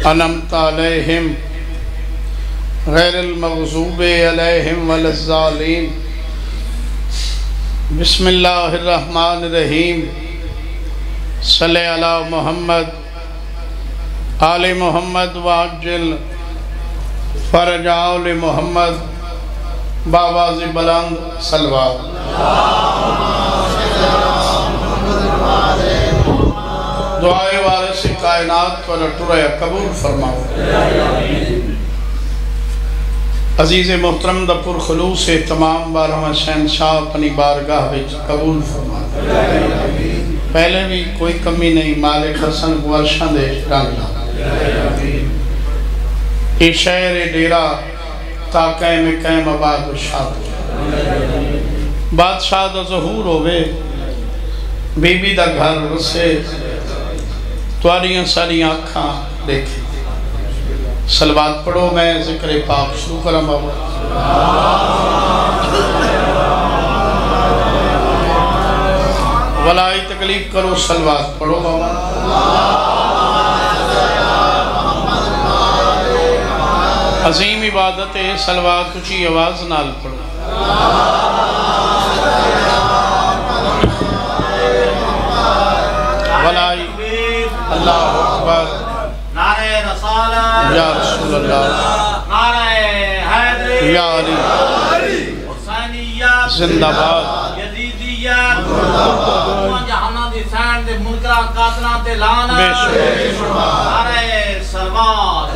انعمت علیہم غیر المغضوب علیہم ولا الضالین بسم اللہ الرحمن الرحیم صلی علی محمد آل محمد وعجل فرج آل محمد بآواز بلند صلوات دعائے وارث کائنات پر اٹھرے قبول فرماؤ عزیز محترم دا پر خلوص تمام بارہواں شہنشاہ اپنی بارگاہ وچ قبول فرماؤ پہلے بھی کوئی کمی نہیں مالک حسن گوارشاں دے رانگا ای شہر ڈیرہ تا قیم قیم آباد و شاد بادشاہ دا ظہور ہوئے بی بی دا گھر رسے تواریاں ساری آنکھاں دیکھیں صلوات پڑھو میں ذکر پاک شروع کرم بابا ولائی تکلیف کرو صلوات پڑھو بابا عظیم عبادت ہے صلوات اچھی آواز نال پڑھو ولائی اللہ اکبر نعرہ رسالہ یا رسول اللہ نعرہ حیدر یا علی حسینیت زندہ باد یزیدیت جہانا دی سین دے منکرہ قاتلان تے لعنت بے شکر نعرہ صلوات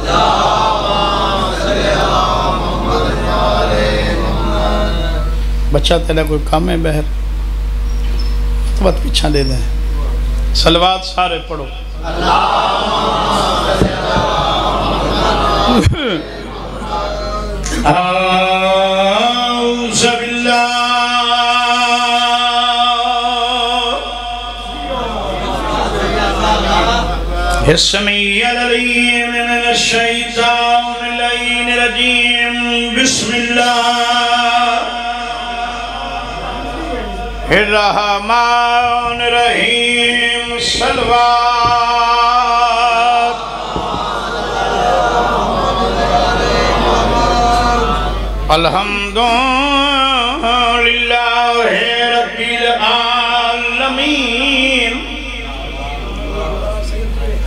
بچہ تیلے کوئی کام ہے بہر وقت پیچھا دے دیں صلوات سارے پڑھو اعوذ باللہ السمیع العلیم من الشیطان اللعین الرجیم بسم اللہ الرحمن الرحیم صلوات الحمدللہ رب العالمین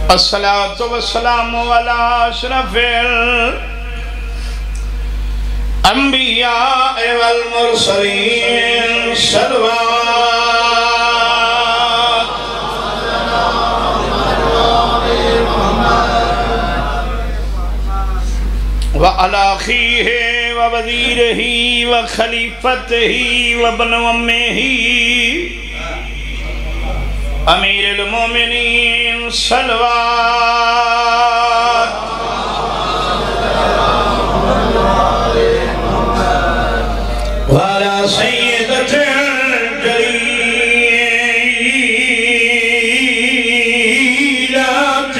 الصلاة والسلام علی اشرف الانبیاء والمرسلین صلوات وعلى أخيه ووزيره وخليفته وابن أمه أمير المؤمنين صلوات وعلى سيدة الجليلات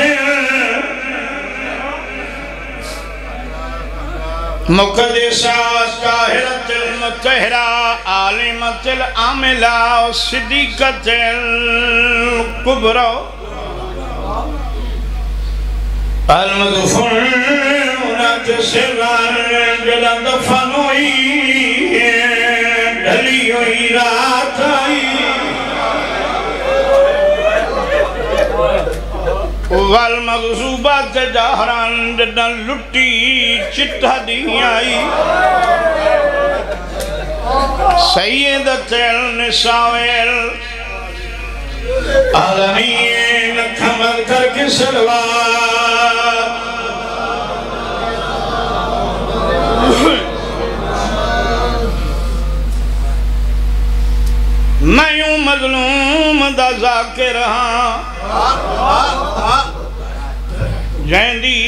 مقدسات طاهرة المطهرة عالمة العاملة صديقة الكبرى المدفونة سرا جلد فنوي دليو إيراتي والمغضوبات جہران جدن لٹی چٹھا دی آئی سیدت النساء العالمین کھمل کر کے صلوات میں یوں مظلوم دا ذاکر ہاں جیندی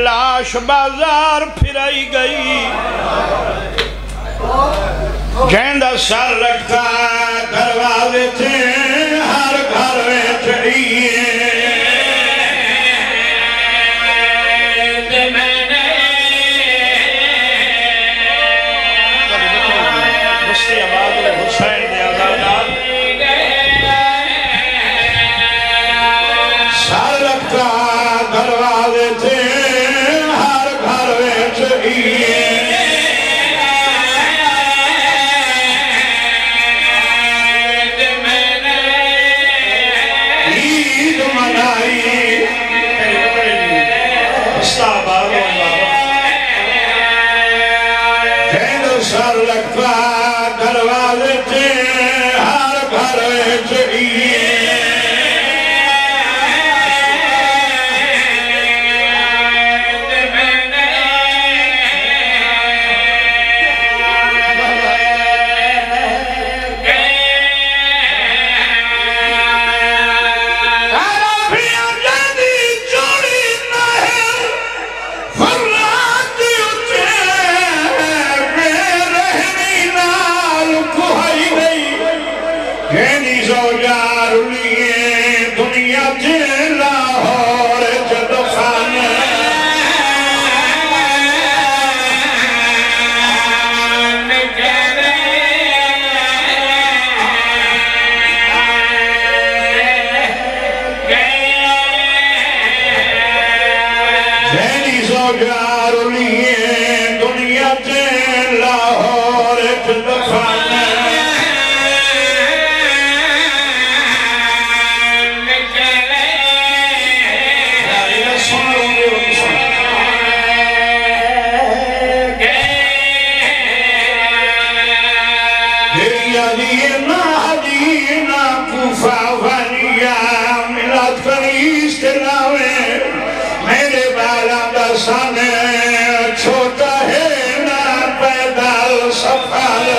لاش بازار پھرائی گئی جیندہ سر رکھا دروازے تھے ہر گھر میں چڑھیے یار لیے دنیا تے لاہور ایک دفانے چھوٹا ہے نہ پیدال سفال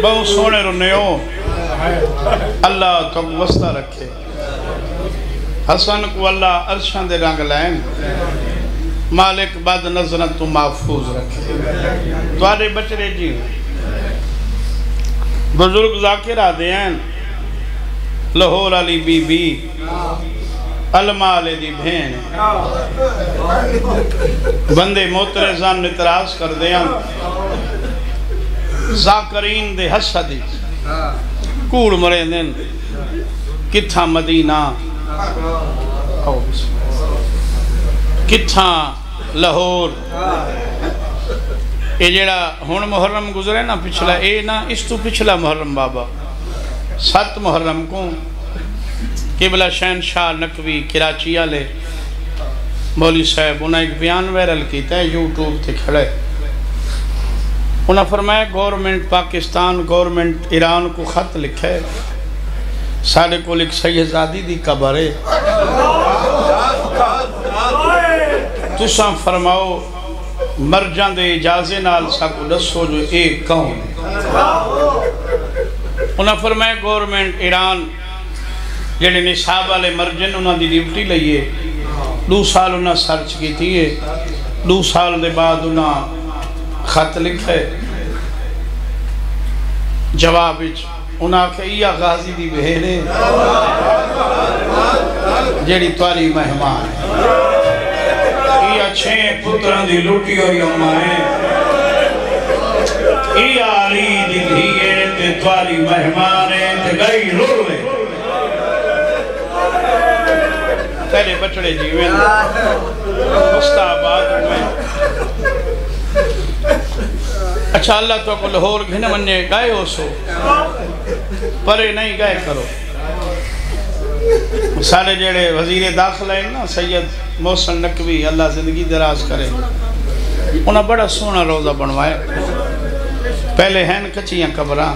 بہو سونے رنیو اللہ تو وسطہ رکھے حسن کو اللہ عرشان دے رنگ لائن مالک بعد نظرن تو محفوظ رکھے دوارے بچرے جی بزرگ ذاکر آدھے ہیں لاہور علی بی بی علمال دی بھین بندے موترزان نتراز کر دے ہیں ذاکرین دے حسدی کوڑ مرے دن کتھا مدینہ کتھا لاہور اے جیڑا ہون محرم گزرے نا پچھلا اے نا اس تو پچھلا محرم بابا 7 محرم کو قبلہ شہنشاہ نقوی کراچی آلے مولی صاحب انہاں ایک بیان ویرل کیتا ہے یوٹیوب تھے کھڑے انہاں فرمایا گورنمنٹ پاکستان گورنمنٹ ایران کو خط لکھے ساڑھے کو لکھ سیدزادی دی قبر ہے تُساں فرماؤ مرجان دے اجازے نال ساکو دسو جو ایک کون انہاں فرمایا گورنمنٹ ایران جڑے نصاب والے مرجن انہاں دی ڈیوٹی لئیے 2 سال انہاں سرچ کی تھی 2 سال دے بعد انہاں خط لکھے جواب انہاں کہ یہ غازی دی بہنے جیڑی تواری مہمان یہ 6 پتران دی لوٹی ہوئی امائیں یہ آلی دی دھیئے تے تواری مہمانے تے گئی روئے پہلے بچڑے جیویں مستعباد میں اچھا اللہ تو کو لاہور گھنے مننے گائے ہو سو پرے نہیں گائے کرو سارے جڑے وزیر داخلہ ہیں نا سید محسن نقوی اللہ زندگی دراز کرے انہاں بڑا سونا روزہ بنوائے پہلے ہیں کچیاں قبران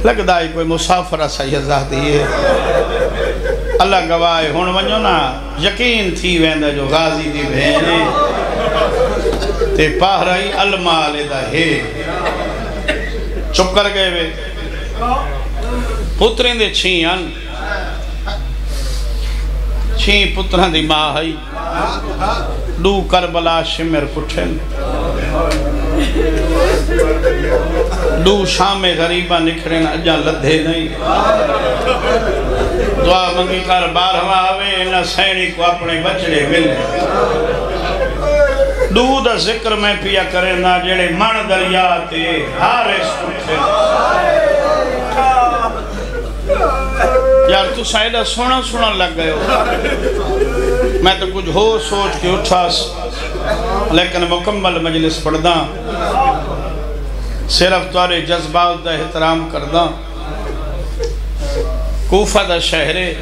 لگ دائی کوئی مسافرہ سیدزادی ہے اللہ گواہ ہون ونجو نا یقین تھی ویندہ جو غازی دی بہنے تے پاہرائی المال دا ہے چپ کر گئے وے پترین دے چھیں پتران دی ماں ہائی دو کربلا شمر پٹھن دو شام غریبہ نکھڑن اجاں لدھے نہیں دعا منگی کر بار ہوا آوے نہ سینی کو اپنے بچڑے ملے دو دا ذکر میں پیا کرے نہ جڑے من دریا تے حارس پٹھن یار تو سائیدہ سونا سونا لگ گئے ہو میں تو کچھ ہو سوچ کے اٹھاس لیکن مکمل مجلس پڑھ دا صرف توارے جذبات دا احترام کر دا کوفہ دا شہرے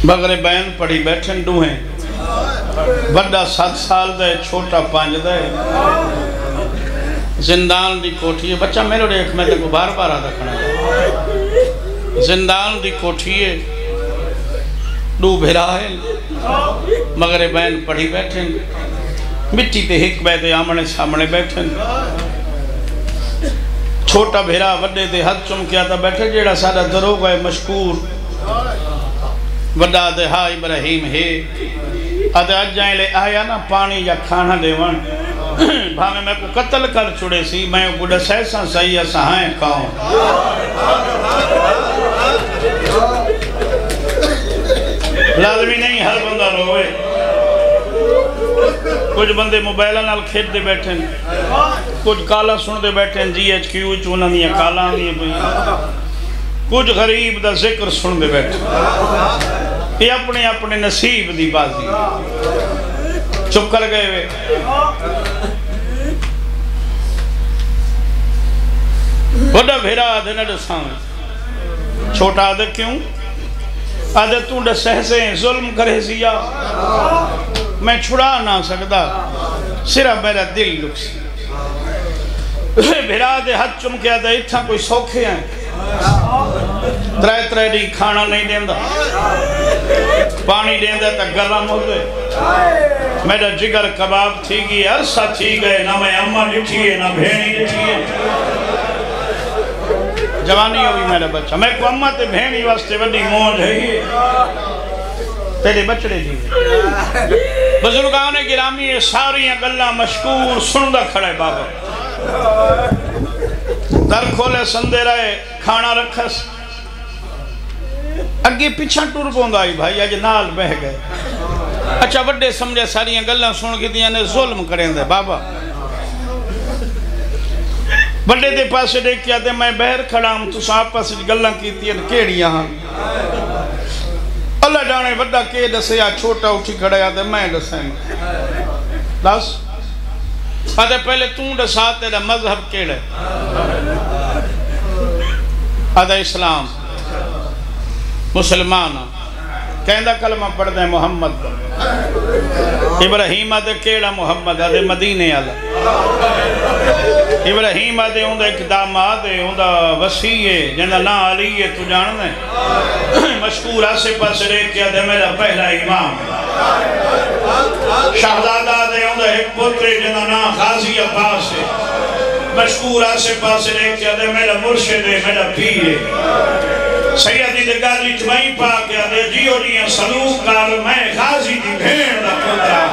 مغربین پڑھی بیٹھن دو ہیں بڑا 7 سال دا ہے چھوٹا 5 دا ہے زندان دی کوٹھی ہے بچہ میرے ایک میں کو بار بار آدھا کھڑا ہے زندان دی کوٹھی ہے دو بھیرا ہے مغربین پڑھی بیٹھیں مٹی تے ہک بیٹھے آمنے سامنے بیٹھیں چھوٹا بھیرا وڈے دے ہاتھ چمکیا تھا بیٹھے جیڑا سادہ دروغ ہے مشکور وڈا دے ہاں ابراہیم ہے آدھے آج جائیں لے آیا نا پانی یا کھانا دے ون بھامے میں کو قتل کر چھوڑے سی میں گوڑا سیسا سہی سہائیں کھاؤں لازمی نہیں ہر بندہ روئے کچھ بندے موبائلہ نال کھیٹ دے بیٹھیں کچھ کالا سن دے بیٹھیں جی ایچ کیو چونہ نہیں ہے کالا نہیں ہے کچھ غریب دا ذکر سن دے بیٹھیں یہ اپنے اپنے نصیب دی بازی چپ کر گئے ہوئے بڑا بھیرا آدھے نہ ڈساں چھوٹا آدھے کیوں آدھے تو ڈسہ سے ظلم کرے سیا میں چھڑا نہ سکتا صرف میرا دل لکس بھیرا آدھے ہاتھ چمکے آدھے اتھا کوئی سوکھے ہیں ترے دی کھانا نہیں دیندہ پانی دیندہ تا گرم ہو دے میرا جگر کباب تھی گئی عرصہ تھی گئے نہ میں اممہ لٹھی ہے نہ بھینی لٹھی ہے جوانی ہوئی میرا بچہ میں کو اممہ تے بھینی واسطے وڈی موج ہے تیرے بچڑے جی بزرگان گرامی ساری گلہ مشکور سندہ کھڑے بابا در کھولے سندے رہے کھانا رکھس اگی پیچھا ٹور پوندا آئی بھائی آج نال بہ گئے اچھا وڈے سمجھے ساری گلہ سن کے دیا نے ظلم کریں دے بابا وڈے دے پاسے دیکھ کیا دے میں بہر کھڑا ہوں تو صاحب پاسے گلہ کی تھی کیڑی یہاں اللہ جانے وڈا کے دسے یا چھوٹا اٹھی کھڑا یا دے میں دسیں دس آدھے پہلے توں دسا تیرا مذہب کیڑے آدھے اسلام مسلمان کہندہ کلمہ پڑھ دیں محمد ابراہیم آدھے کیڑا محمد آدھے مدینے آدھے ابراہیم آدھے ہوندہ اقدام آدھے ہوندہ وسیع ہے جنہ نا علی ہے تو جان دیں مشکور آسے پاس رہ کیا دے میرا پہلا امام شہزادہ آدھے ہوندہ ایک پترے جنہ نا خاصی عباس ہے مشکور آسے پاس رہ کیا دے میرا مرشد ہے میرا پیر ہے سیدی دے گالی چمائی پا کیا دے جیو جیاں سلوک کار میں غازی دی بھین دا پترا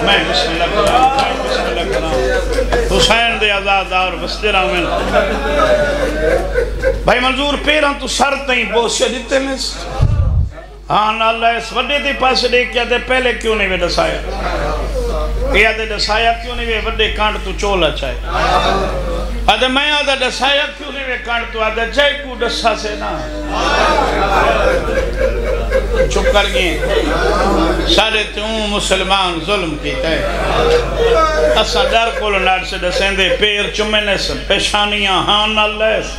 میں بسم اللہ کرام حسین دے آزادار بستے راوین بھائی منظور پیران تو سر تائیں بوسے دیتے میں ہاں اللہ اس وڈے دے پاس دے کیا دے پہلے کیوں نہیں وے دسایا کیا دے دسایا کیوں نہیں وے وڈے کانڈ تو چولا چاہے آدھے میں آدھا دسایا کیوں نہیں وے کانڈ تو آدھے جائے کو دسا سے نا چپ کر گئے سارے تیوں مسلمان ظلم کیتا ہے اسا ڈر کول ناڑ سے دسیں دے پیر چمنے سے پیشانیاں ہاں نہ لیس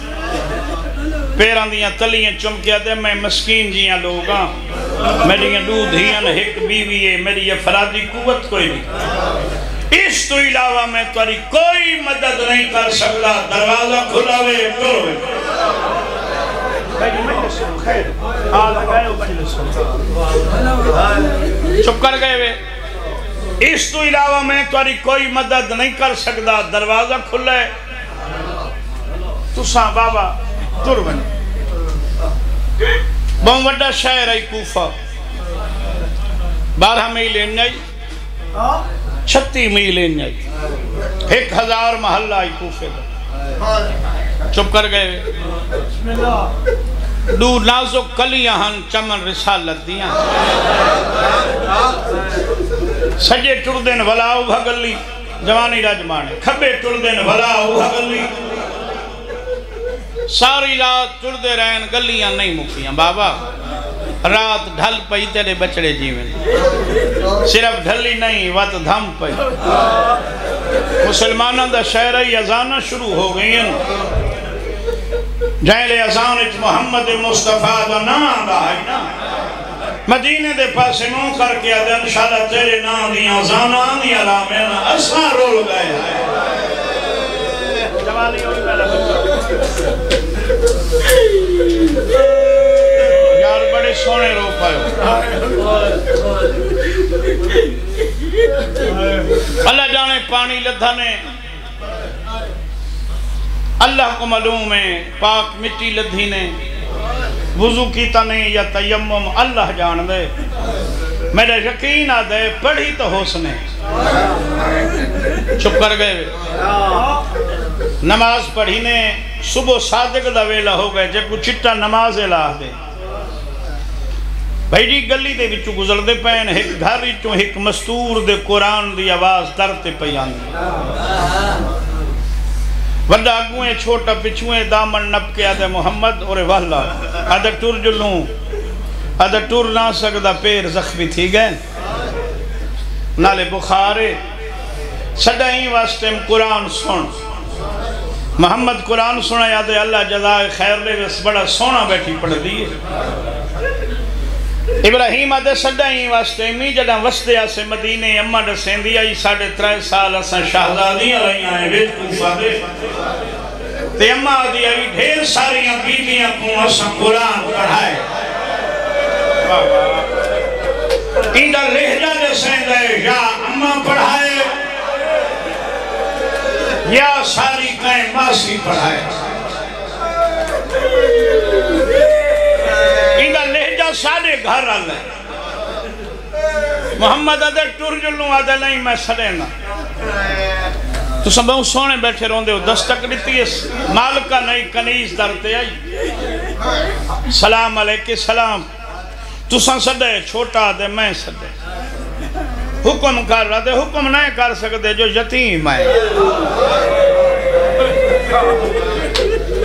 پیران دیاں تلیاں چمکیا دے میں مسکین جیاں لوگاں میری دودھ ہیاں ایک بیوی ہے میری افرادی قوت کوئی نہیں اس تو علاوہ میں تاری کوئی مدد نہیں کر سکتا دروازہ کھلا ہوئے ٹروے چپ کر گئے ہوئے اس تو علاوہ میں تاری کوئی مدد نہیں کر سکتا دروازہ کھلا ہے تو ساں بابا تر ون بہت وڈا شہر ہے کوفہ 12 میل انجائی 36 میل انجائی 1000 محلہ آئی کوفے دا چپ کر گئے دو نازو کلیاں ہن چمن رسالت دیاں سجے ٹردن ولاؤ بھگلی جوانی راجمانے کھبے ٹردن ولاؤ بھگلی ساری رات ٹردے رہن گلیاں نہیں مکیاں بابا رات ڈھل پئی تیرے بچڑے جیویں صرف ڈھلی نہیں وقت دھم پئی مسلمانہ دا شہرہی ازانہ شروع ہو گئی ہیں جائلے ازان اچ محمد مصطفیٰ دا نام دا ہے نا مدینے دے پاسے موں کر کے آدھے انشاءاللہ تیرے نام دیاں ازانہ آنی علامے نا اساں رول گئے ہیں جوالی ہوئی پہلے بچہ یار بڑے سونے رو پائے اللہ جانے پانی لدھانے اللہ کو معلوم ہے پاک مٹی لدھی نے وضو کیتا نہیں یا تیمم اللہ جان دے میرے یقین آ دے پڑھی تو حسنے چپ کر گئے نماز پڑھی نے صبح صادق دا ویلا ہو گئے جب کو چٹا نماز الاح دے بھائی جی گلی دے بچو گزر دے پین ایک گھر چو ایک مستور دے قرآن دی آواز درتے پیان دی وڈا اگویں چھوٹا پچھویں دامن نپ کے آدھے محمد اور واللہ آدھے ٹور جلوں آدھے ٹور نہ سکتا پیر زخمی تھی گئے نالے بخارے سڑائیں واسطے قرآن سن محمد قرآن سنا یادے اللہ جزائے خیر لے بس بڑا سونا بیٹھی پڑھ دیئے ابراہیم آدھے سڑائیں واسطے امی جڑا وستے آسے مدینے اممہ ڈسیں دی آئی 3.5 سال اساں شہزادیاں رہی آئیں بیت کوفہ دے تے اممہ آدھی آئی ڈھیر ساریاں بیویاں کو اساں قرآن پڑھائے ایندہ لہجہ ڈسیں دے یا اممہ پڑھائے یا ساری کہیں ماسی پڑھائے ایندہ لہجہ سارے گھر آلے محمد آدھے ٹور جلوں آدھے نہیں میں سڑینا تو سب بہت سونے بیٹھے رہن دے دستک دیتی ہے مالکہ نہیں کنیز درتے آئی سلام علیکہ سلام تو سن سڑے چھوٹا دے میں سڑے حکم کر رہا دے حکم نہیں کر سکتے جو یتیم ہے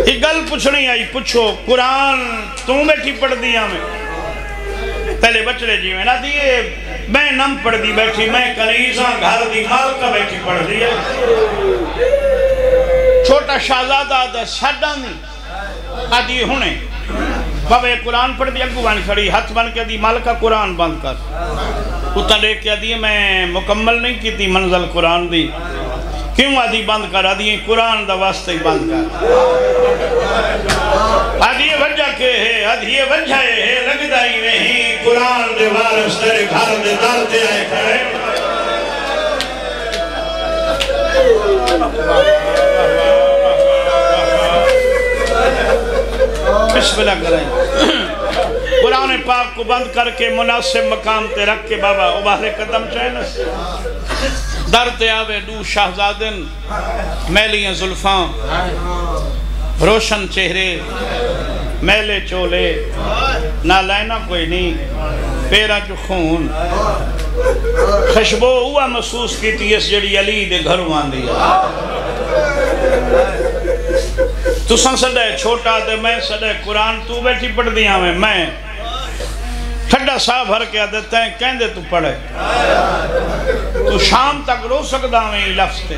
ایک گل پوچھنی آئی پوچھو قرآن تم بیٹھی پڑھ دیا میں پہلے بچڑے جی میں نہ دیئے میں نم پڑھ دی بیٹھی میں کنیزاں گھر دی مالکہ بیٹھی پڑھ دیا چھوٹا شہزادہ آدھا سڑانی آدھی ہونے بابا یہ قرآن پڑھ دی اگو بان کھڑی ہاتھ بان کے دی مالکہ قرآن بند کر اتنا لے کے آدھی میں مکمل نہیں کی تھی منزل قرآن دی کیوں آدھی بند کر آدھی قرآن دا واسطہ ہی بند کر آدھی وجہ کے ہے آدھی وجہ ہے لگ دائی نہیں قرآن دے وارث تیرے گھر دے دارتے آئے کھڑے بسم اللہ کریں قرآن پاک کو بند کر کے مناسب مقام تے رکھ کے بابا اباہر قدم چینس درتے آوے دو شہزادن میلیاں زلفاں روشن چہرے میلے چولے نہ لائنا کوئی نہیں پیرا جو خون خشبو ہوا محسوس کی تھی اس جڑی علی دے گھروں آن دیا تو سن سڑے چھوٹا دے میں سڑے قرآن تو بیٹھی پڑھ دیا میں ٹھڈا سا بھر کے دیتا ہے کہیں دے تو پڑھے تو شام تک رو سکتا ہمیں یہ لفظ تے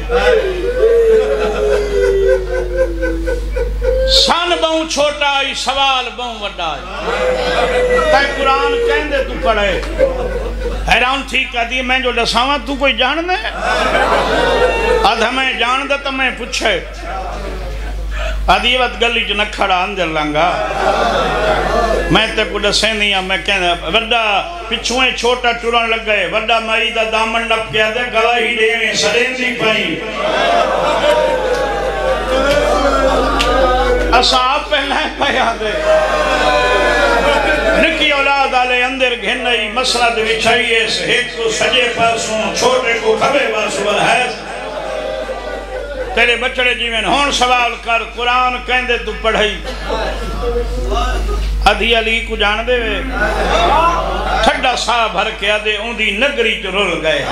سان بہوں چھوٹا ہی سوال بہوں وڈا ہے تے قرآن کہیں دے تو پڑھے حیران تھی کہا دی میں جو ڈساواں تو کوئی جان دے آدھ ہمیں جان دے تو میں پوچھے آدھی یہ بات گلی جو نہ کھڑا اندر لنگا میں تے کو ڈسیں نہیں میں کہنے وڈا پچھویں چھوٹا ٹوران لگ گئے وڈا مائی دا دامن لپ کے آدھے گواہی دیویں سڑیں دی پائیں اصحاب پہلے پیا دے نکی اولاد آلے اندر گھنئی مسند وچھائیے ایک کو سجے پاسوں چھوٹے کو کھبے پاسوں برہیز تیرے بچڑے جیویں ہون سوال کر قرآن کہندے تو پڑھائی ادھی علی کو جان دے وے ٹھڈا سا بھر کے آدھے اندھی نگری چ رول گئے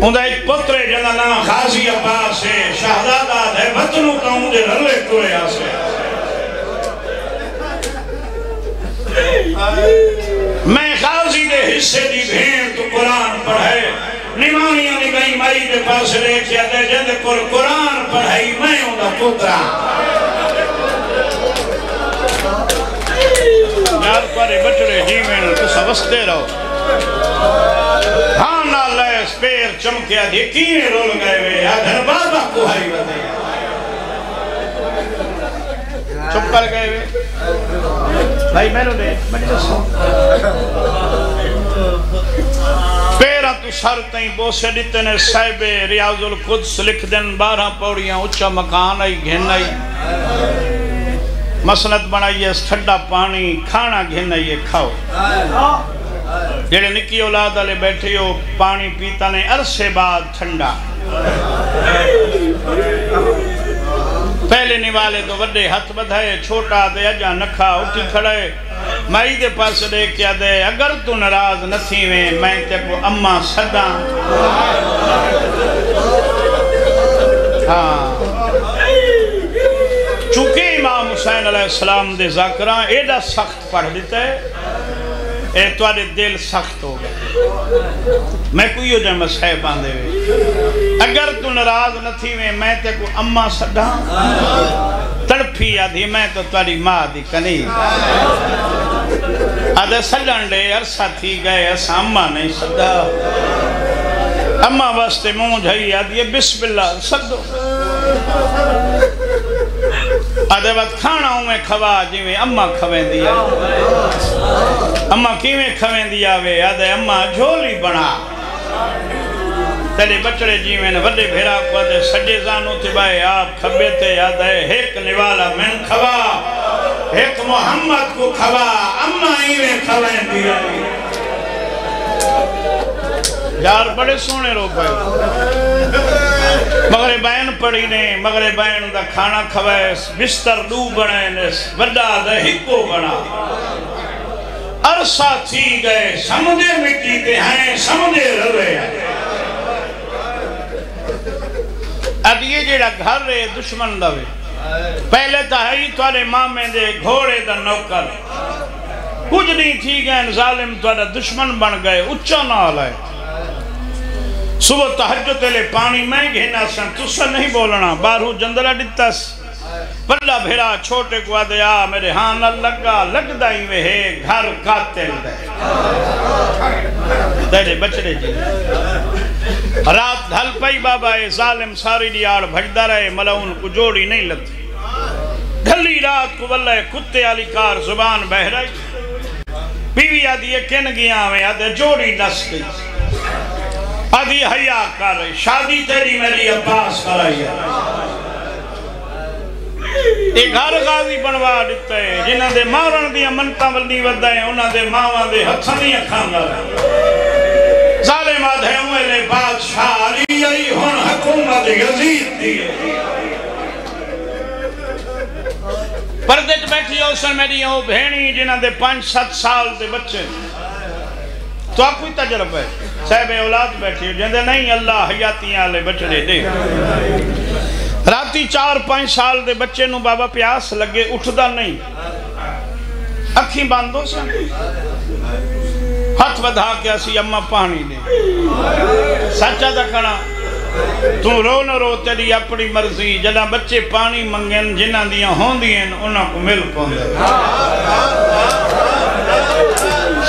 اندھا ایک پترے جنہ نام غازی عباس ہے شہزادہ ہے بطنوں کا اندھے رلے کوئے آسے میں غازی دے حصے دی بھین تو قرآن پڑھے نیمانیاں نگئی مائی دے پاس لے کیا دے جندے قرآن پڑھائی میں اندھا پترہ یار پارے بچڑے جیویں تو سوستے رہو ہاں نہ لے سپیر چمکیا دی کینے رول گئے وے آدھر بابا کو ہائی بدے چپ کر گئے وے بھائی میں رو دے مجلس پیرہ تو سر تائیں بوسے دیتے نے صاحب ریاض القدس لکھ دن 12 پوڑیاں اچھا مکان آئی گھن آئی مسند بنائیے ٹھنڈا پانی کھانا گھنائیے کھاؤ جڑے نکی اولاد والے بیٹھے ہو پانی پیتا نے عرصے بعد ٹھنڈا پہلے نوالے تو وڈے ہاتھ بدھائے چھوٹا دے اجا نکھا اٹھی کھڑے مائی دے پاس دے کیا دے اگر تو ناراض نہ تھی میں تے کو اماں صدا ہاں چونکہ امام حسین علیہ السلام دے ذاکران ایڈا سخت پڑھ دیتا ہے اے توارے دل سخت ہو گئے میں کوئی ہو جائے مسئلہ باندھے ہوئے اگر تو ناراض نہ تھی میں تے کو اماں صدا تڑپی آدھی میں تو تواری ماں دی کنی آدھے سلن لے عرصہ تھی گئے ایسا اماں نہیں صدا اماں واسطے مونج ہے آدھی بسم اللہ صدو آدھے وقت کھانا ہوں میں کھوا جی میں اماں کھویں دیا اماں کیویں کھویں دیا وے آدھے اماں جھولی بنا تیرے بچڑے جی میں نے وڈے بھیرا کو آدھے سجے زانو تھی بھائی آپ کھبے تھے آدھے ایک نوالا میں کھوا ایک محمد کو کھوا اماں ایویں کھویں دیا یار بڑے سونے رو پائے مغربین پڑی نے مغربین دا کھانا کھوائے بستر دو بڑھائے وڈا دا ہکو بڑھا عرصہ تھی گئے سمجھے مٹی تے ہیں سمجھے روے اب یہ جیڑا گھر رہے دشمن دوے پہلے تاہی توارے مامے دے گھوڑے دا نوکر کچھ نہیں تھی گئے ظالم توارا دشمن بن گئے اچھا نہ آلائے صبح تحجد لے پانی میں گھنا سن تسا نہیں بولنا بارہو جندرہ ڈتس بڑا بھیرا چھوٹے کو آدھے آ میرے ہاں نہ لگا لگ دائی میں ہے گھر قاتل دے تیرے بچڑے جی رات دھل پئی بابا اے ظالم ساری دیار بھجدہ رہے ملعون کو جوڑی نہیں لگتی دھلی رات کو واللہ کتے علی کار زبان بہ رہی بیوی آدھی کن گیا میں آدھے جوڑی نس گئی آدھی حیاء کر رہی شادی تیری میری عباس کر رہی ہے ایک گھر غازی بنوا دیتا ہے جنہاں دے مارن دیا منتا ولنی ودہ ہیں انہاں دے ماوان دے ہتھنی اکھان رہا ظالم آدھے اوہلے بادشاہ علی آئی ہون حکومت یزید دی پردے بیٹھی ہو سن میری ہو بھینی جنہاں دے 5-7 سال دے بچے تو آپ کوئی تجربہ ہے صاحب اولاد بیٹھی ہو جندے نہیں اللہ حیاتیاں لے بچڑے دے راتی 4-5 سال دے بچے نو بابا پیاس لگے اٹھدا نہیں اکھیں باندھو سن ہاتھ بدھا کے اسی اماں پانی دے سچا دکھنا تو رو نہ رو تیری اپنی مرضی جنہ بچے پانی منگن جنہ دیاں ہون دیاں انہاں کو مل پون دے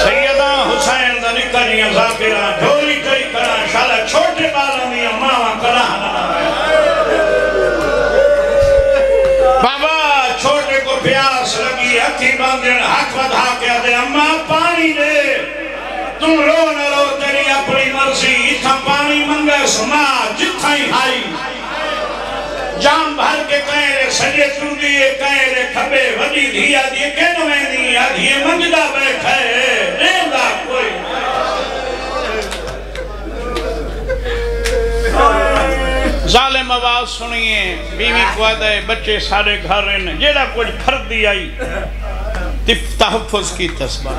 سیدہ حسین دا نکلیاں ذاکرہ ڈھولی کئی کرا شالا چھوٹے بالاں دیاں ماں کرا بابا چھوٹے کو پیاس لگی ہتھی باندھن ہاتھ بدھا کے آدھے اماں پانی دے تم رو نہ رو تیری اپنی مرضی اتھا پانی منگے سما جتھا ہی ہائی جام بھر کے کہے سجے تو دیئے کہے کھبے وڈی دھیا دیئے کہنو میں دی آدھیے منجدہ بیٹھے نیندہ کوئی ظالم آواز سنیے بیوی کو آدھے بچے سارے گھر رہنے جیڑا کچھ پھر دی آئی تحفظ کی تسبہ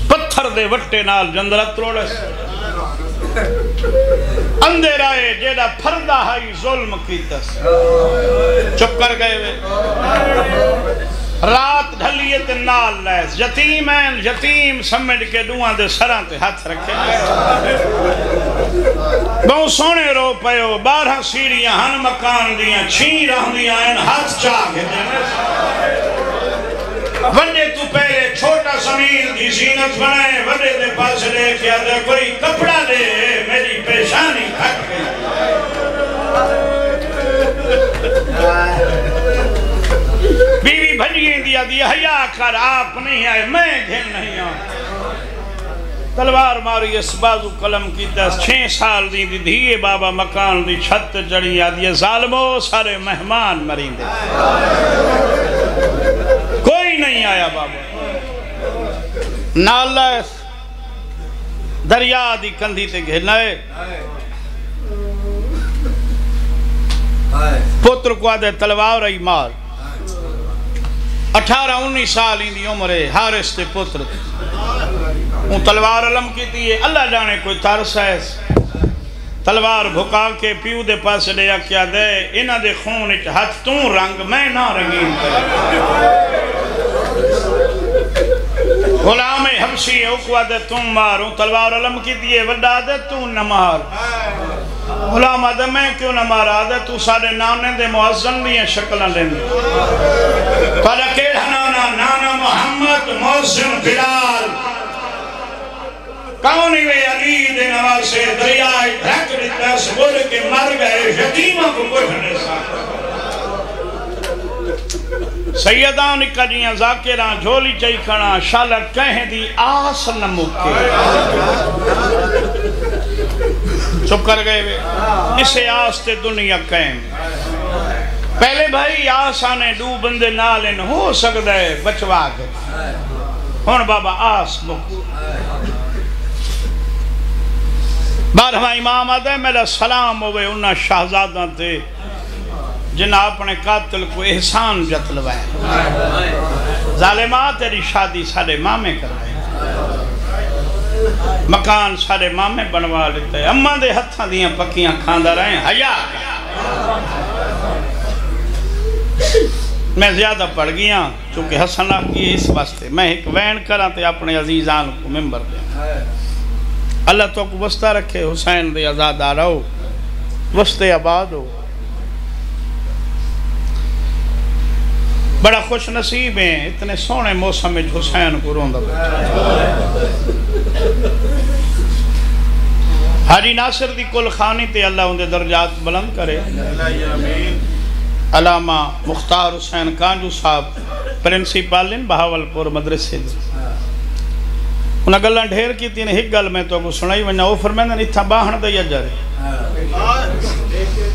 پتھر دے وٹے نال جندرہ تروڑے سے اندھے رائے جیڑا پھردہ ہائی ظلم کی تسبہ چپ کر گئے وے رات ڈھلیت نال لیس یتیمین یتیم سمجھ کے دعاں دے سران تے ہاتھ رکھے بہت سونے رو پیو 12 سیڑیاں ہن مکان دیاں 6 رہ دیاں ان ہاتھ چاہ کے دے وڈے تو پہلے چھوٹا سمیل دی زینت بنائے وڈے دے پاس لے کیا دے کوئی کپڑا دے میری پیشانی کھٹ گئی بیوی بھجیے دیا دیا حیاء کر آپ نہیں آئے میں گھن نہیں آؤں تلوار ماری اس بازو قلم کی 6 سال دی دھیے بابا مکان دی چھت جڑی آدھی ظالمو سارے مہمان مرین دے کوئی نہیں آیا بابا نالا دریا دی کندھی تے گھنائے پتر کو آدھے تلوار رہی مار 18-19 سال ہی دی عمرے حارس تے پتر وہ تلوار علم کی تھی اللہ جانے کوئی ترس ہے تلوار بھکا کے پیو دے پاس لیا کیا دے انہ دے خون اچھ ہاتھ توں رنگ میں نہ رنگین کرے غلام حبشی اوکوا دے تم ماروں تلوار علم کی تھی وڈا دے توں نہ مار غلام آدھے میں کیوں نہ مارا دے تو سارے نانے دے معظم دیئے شکلہ لینے پر اکیڑا نانا محمد محسن بلال کونی وے علی دے نواسے دریائے دھک دیتا سبول کے مر گئے یتیمہ کو کچھنے سا سیدان کجیاں ذاکران جھولی چاہی کھنا شالت کہیں دی آس نمکے چپ کر گئے وے اسے آس تے دنیا کہیں پہلے بھائی آسانے دو بندے نالن ہو سکتا ہے بچوا گئے ہون بابا آس مکو بارہاں امام آدھے میرا سلام ہوئے انہا شہزادہ تھے جنہ اپنے قاتل کو احسان جتلوائے ظالمات تیری شادی سارے مامے کروائے مکان سارے مامے بنوا لیتے ہیں اماں دے ہتھاں دیاں پکیاں کھاندہ رہے ہیں حیاء میں زیادہ پڑھ گیا چونکہ حسنہ کی اس واسطے میں ایک وین کرا تے اپنے عزیزان کو ممبر دیں اللہ تو کو وسطہ رکھے حسین دے آزاد آ رہو وسطے آباد ہو بڑا خوش نصیب ہیں اتنے سونے موسم میں حسین کو روندہ حاجی ناصر دی کل خانی تے اللہ ان دے درجات بلند کرے علامہ مختار حسین کانجو صاحب پرنسپل بہاولپور مدرسے انہاں گلہ ڈھیر کی تین ایک گل میں تو سنائی ونیا وہ فرمیندن اتھا باہن دیا جارے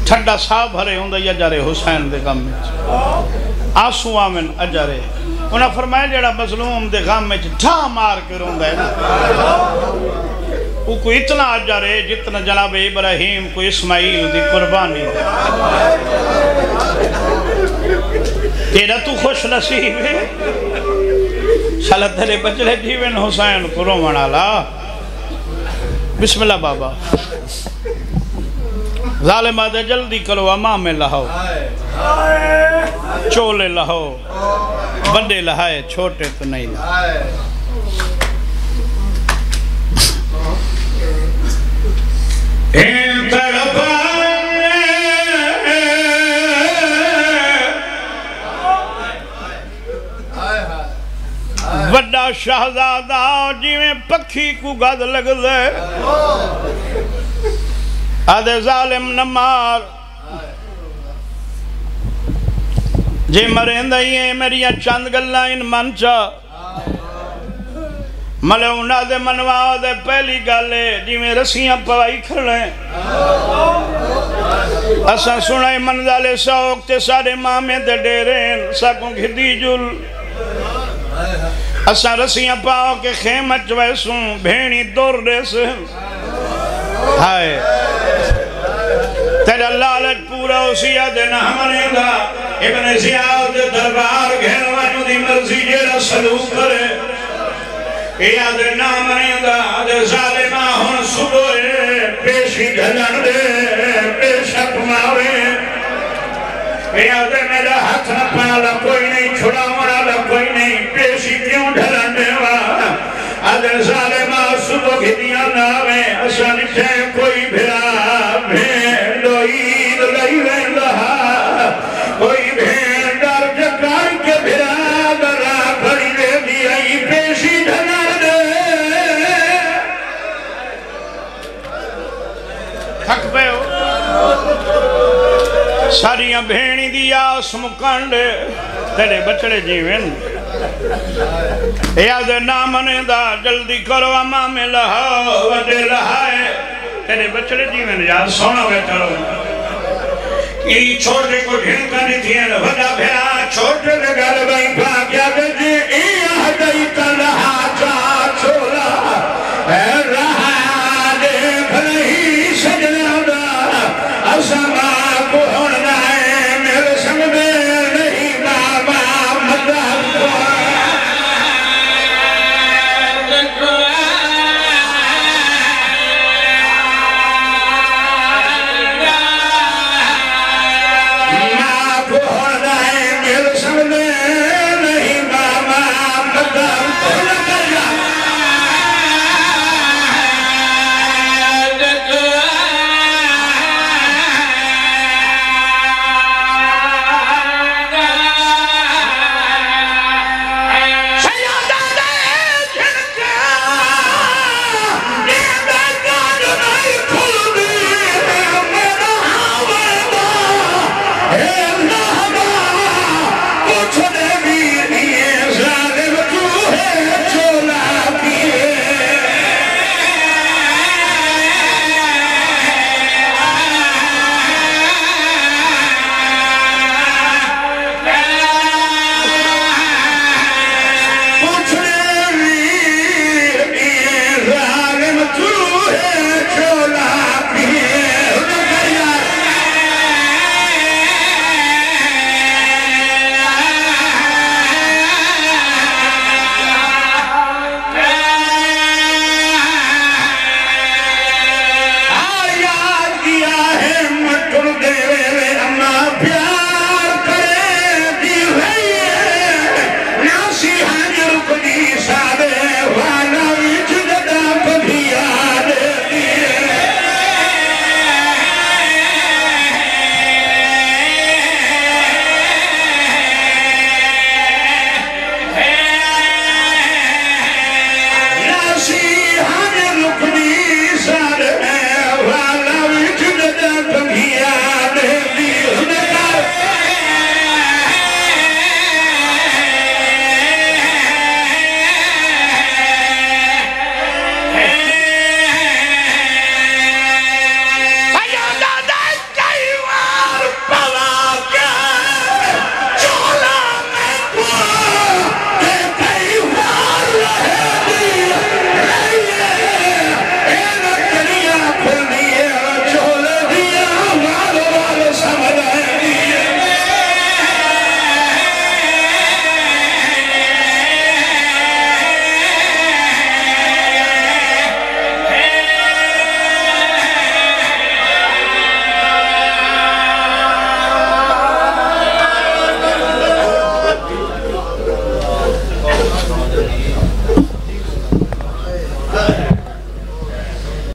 ٹھنڈا صاحب بھرے ہوں دیا جارے حسین دے غم میں آنسو آمن اجارے انہاں فرمایا جیڑا مظلوم دے غم میں ڈھا مار کے رون دے وہ کوئی اتنا اجارے جتنا جناب ابراہیم کو اسماعیل دی قربانی دے تیرا تو خوش نصیب ہے شالت تھلے بچلے جیوین حسین کو رومن آلا بسم اللہ بابا ظالمہ دے جلدی کرو امام میں لہو چولے لہو بڑے لہائے چھوٹے تو نہیں لہائے وڈا شہزادہ جی میں پکھی کو گد لگ دے آدھے ظالم نمار جی مرین دائیے میری چند گلہ ان منچا ملونا دے منوا دے پہلی گالے جی میں رسیاں پوائی کھڑے اساں سنائے منزالے ساوک تے سارے مامے دے ڈیرین ساکوں گھدی جل اساں رسیاں پاؤ کے خیمت ویسوں بھینی دور ریسے ہائے تیرا لالت پورا اسیہ دینا ہمارے دا ابن زیاد دربار گھنوانو دی مرضی جیرا سلوک کرے یاد نام ریندہ دے ظالمہ ہون صبح پیشی ڈھلن دے پیشک ماوے یاد میرا ہاتھ نہ پالا کوئی نہیں چھڑا مرالا کوئی نہیں پیشی کیوں ڈھلن دے آدھر ظالمہ صبح کی دیا ناوے اسا نچے کوئی بھیرا بھین لوئید لئی رہا کوئی بھین ڈر جکار کے بھیرا درہ بھری دے دیا پیشی ڈھلن تھک پہ ہو ساریاں بھینی دیا سمکانڈے تیرے بچڑے جیوین یاد نامنے دا جلدی کرو امام لہا وڈے لہائے تیرے بچڑے جیوین یاد سونا بیٹھا یہ چھوٹے کو جھنکا نہیں تھی وڈا بھیرا چھوٹے لگا لگائی پاک